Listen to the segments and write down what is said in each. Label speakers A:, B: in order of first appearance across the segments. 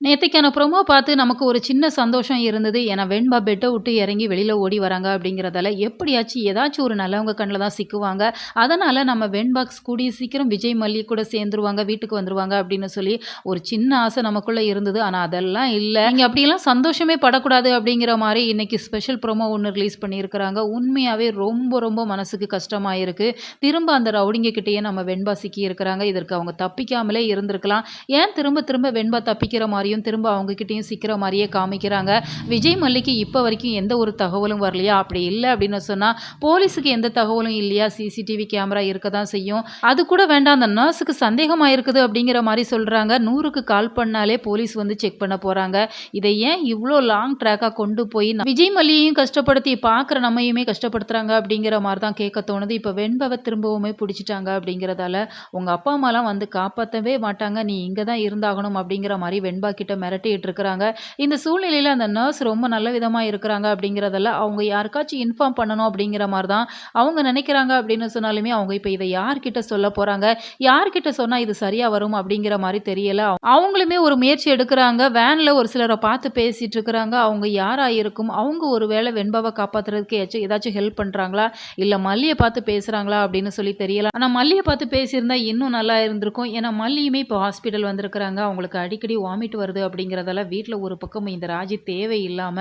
A: நேத்தைக்கான promo பார்த்து நமக்கு ஒரு சின்ன சந்தோஷம் இருந்தது. ஏன்னா, வெண்பா பெட்ட விட்டு இறங்கி வெளியில ஓடி வராங்க அப்படிங்கிறதால, எப்படியாச்சும் ஏதாச்சும் ஒரு நல்லவங்க கண்ல தான் சிக்குவாங்க. அதனால நம்ம வெண்பாக்ஸ் கூடிய சீக்கிரம் விஜய், மல்லி கூட சேர்ந்துருவாங்க, வீட்டுக்கு வந்துருவாங்க அப்படின்னு சொல்லி ஒரு சின்ன ஆசை நமக்குள்ள இருந்தது. ஆனா அதெல்லாம் இல்ல. நீங்க அப்படியெல்லாம் சந்தோஷமே படக்கூடாது அப்படிங்கிற மாரி இன்னைக்கு ஸ்பெஷல் ப்ரோமோ ஒண்ணு ரிலீஸ் பண்ணியிருக்கிறாங்க. உண்மையாவே ரொம்ப ரொம்ப மனசுக்கு கஷ்டமா இருக்கு. திரும்ப அந்த ரவுடிங்க கிட்டயே நம்ம வெண்பா சிக்கியிருக்கிறாங்க. இதற்கு அவங்க தப்பிக்காமலே இருந்திருக்கலாம். ஏன் திரும்ப திரும்ப வெண்பா தப்பிக்கிற மாரியும், திரும்ப அவங்க கிட்டயும் சிக்கிற மாரியே காமிக்கிறாங்க. விஜய், மல்லிக்கு இப்ப வரைக்கும் எந்த ஒரு தகவலும் வரலையா? அப்படி இல்ல அப்படின்னு சொன்னா, போலீஸுக்கு எந்த தகவலும் இல்லையா? சிசிடிவி கேமரா இருக்க தான் செய்யும். அது கூட வேண்டாம், அந்த நர்ஸுக்கு சந்தேகமா இருக்குது அப்படிங்கிற மாரி சொல்றாங்க. 100க்கு கால் பண்ணாலே போலீஸ் வந்து செக் பண்ண போறாங்க. இதை ஏன் இவ்ளோ லாங் ட்ராக்கா கொண்டு போய் விஜய், மல்லியையும் கஷ்டப்படுத்தி பார்க்குற நம்மையுமே கஷ்டப்படுத்துறாங்க அப்படிங்கிற மாரி தான் கேட்க தோணுது. இப்ப வெண்பாவ திரும்பவுமே புடிச்சுட்டாங்க அப்படிங்கிறதால, உங்க அப்பா, அம்மாலாம் வந்து காப்பாத்தவே மாட்டாங்க. நீ இங்க தான் இருந்தாகணும் அப்படிங்கிற மாரி வெண்பா கிட்ட மிரட்டிட்டு இருக்கிறாங்க. இந்த சூழ்நிலையில அந்த நர்ஸ் ரொம்ப நல்ல விதமா இருக்கிறாங்க அப்படிங்கிறதால, அவங்க யாருக்காச்சும் இன்ஃபார்ம் பண்ணணும் அப்படிங்கிற மாரி தான் அவங்க நினைக்கிறாங்க அப்படின்னு சொன்னாலுமே, அவங்க இப்ப இத யார்கிட்ட சொல்ல போறாங்க? யார்கிட்ட சொன்னா இது சரியா வரும் அப்படிங்கிற மாரி தெரியல. அவங்களுமே ஒரு முயற்சி எடுக்குறாங்க. வேன்ல ஒரு சிலர பார்த்து பேசிட்டு இருக்கிறாங்க. அவங்க யாரா இருக்கும்? அவங்க ஒரு வேளை வெண்பாவ காப்பாத்துறதுக்கு ஏதாச்சும் ஹெல்ப் பண்றாங்களா? இல்ல மல்லிய பார்த்து பேசுறாங்களா அப்படின்னு சொல்லி தெரியல. ஆனா மல்லிய பார்த்து பேசியிருந்தா இன்னும் நல்லா இருந்திருக்கும். ஏன்னா மல்லியுமே இப்போ ஹாஸ்பிட்டல் வந்திருக்கிறாங்க. அவங்களுக்கு அடிக்கடி வாமிட் வருது அப்படிங்கிறதால வீட்ல ஒரு பக்கம் இந்த ராஜி தேவையில்லாம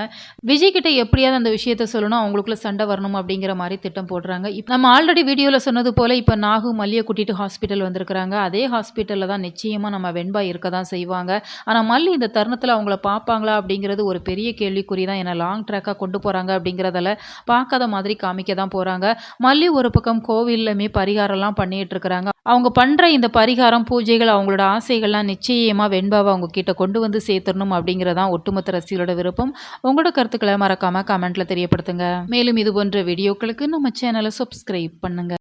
A: விஜய் கிட்ட எப்படியாவது அந்த விஷயத்த சொல்லணும். அவங்களுக்குள்ள சண்டை வரணும் அப்படிங்கிற மாரி திட்டம் போடுறாங்க. நம்ம ஆல்ரெடி வீடியோல சொன்னது போல இப்ப நாகு மல்லிய கூட்டிட்டு ஹாஸ்பிட்டல் வந்திருக்கிறாங்க. அதே ஹாஸ்பிட்டல்ல தான் நிச்சயமா நம்ம வெண்பா இருக்க தான் செய்வாங்க. ஆனா மல்லி இந்த தருணத்துல அவங்கள பார்ப்பாங்களா அப்படிங்கிறது ஒரு பெரிய கேள்விக்குறி தான். ஏன்னா லாங் ட்ராக்கா கொண்டு போறாங்க அப்படிங்கிறதால பார்க்காத மாதிரி காமிக்க தான் போறாங்க. மல்லி ஒரு பக்கம் கோவில்லயுமே பரிகாரம்லாம் பண்ணிட்டு இருக்கிறாங்க. அவங்க பண்ற இந்த பரிகாரம், பூஜைகள், அவங்களோட ஆசைகள்லாம் நிச்சயமா வெண்பாவ அவங்க கிட்ட கொண்டு வந்து சேர்த்துரணும் அப்படிங்கிறது தான் ஒட்டுமொத்த ரசிகர்களோட விருப்பம். உங்களோட கருத்துக்கள மறக்காம கமெண்ட்ல தெரியப்படுத்துங்க. மேலும் இது போன்ற வீடியோக்களுக்கு நம்ம சேனல சப்ஸ்கிரைப் பண்ணுங்க.